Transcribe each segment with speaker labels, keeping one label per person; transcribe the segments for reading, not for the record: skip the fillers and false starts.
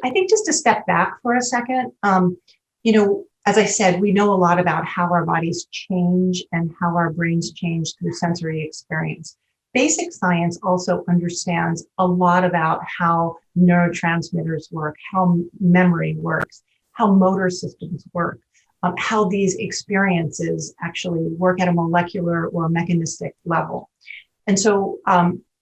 Speaker 1: I think just to step back for a second, as I said, we know a lot about how our bodies change and how our brains change through sensory experience. Basic science also understands a lot about how neurotransmitters work, how memory works, how motor systems work, how these experiences actually work at a molecular or mechanistic level. And so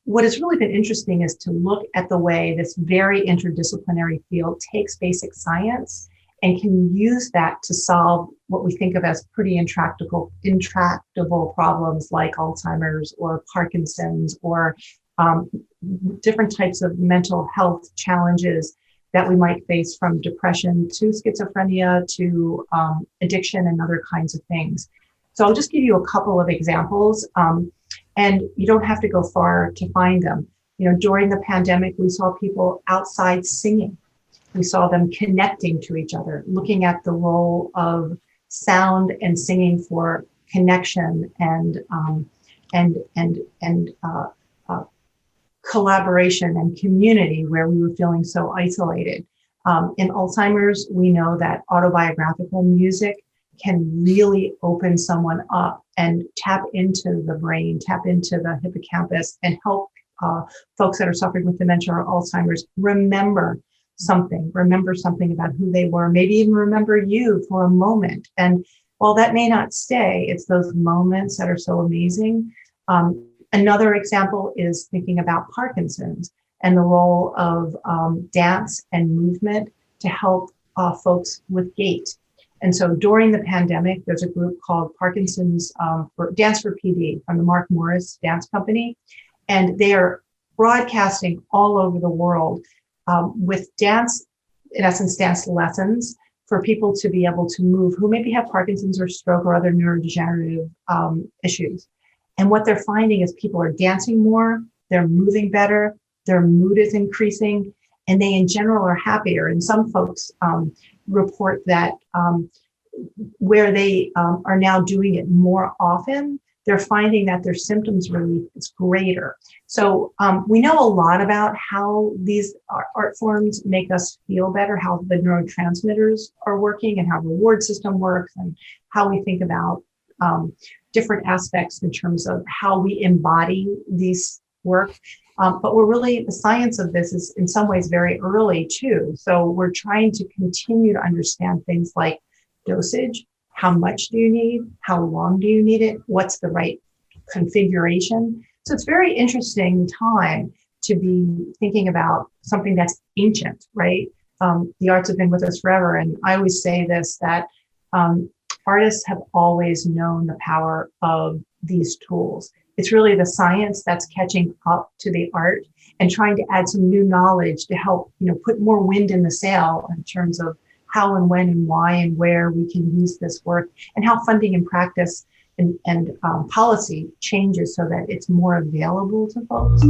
Speaker 1: what has really been interesting is to look at the way this very interdisciplinary field takes basic science and can use that to solve what we think of as pretty intractable problems like Alzheimer's or Parkinson's or different types of mental health challenges that we might face, from depression to schizophrenia to addiction and other kinds of things. So I'll just give you a couple of examples. And you don't have to go far to find them. During the pandemic, we saw people outside singing. We saw them connecting to each other, looking at the role of sound and singing for connection and collaboration and community where we were feeling so isolated. In Alzheimer's, we know that autobiographical music can really open someone up and tap into the brain, tap into the hippocampus, and help folks that are suffering with dementia or Alzheimer's remember something about who they were, maybe even remember you for a moment. And while that may not stay, it's those moments that are so amazing. Another example is thinking about Parkinson's and the role of dance and movement to help folks with gait. And so during the pandemic, there's a group called Parkinson's for Dance for PD from the Mark Morris Dance Company. And they are broadcasting all over the world with dance, in essence, dance lessons for people to be able to move who maybe have Parkinson's or stroke or other neurodegenerative issues. And what they're finding is people are dancing more, they're moving better, their mood is increasing, and they in general are happier. And some folks report that where they are now doing it more often, they're finding that their symptoms relief is greater. So we know a lot about how these art forms make us feel better, how the neurotransmitters are working and how the reward system works, and how we think about different aspects in terms of how we embody these work. But the science of this is in some ways very early too. So we're trying to continue to understand things like dosage. How much do you need? How long do you need it? What's the right configuration? So it's very interesting time to be thinking about something that's ancient, right? The arts have been with us forever. And I always say this, that artists have always known the power of these tools. It's really the science that's catching up to the art and trying to add some new knowledge to help, put more wind in the sail in terms of how and when and why and where we can use this work, and how funding and practice and policy changes so that it's more available to folks.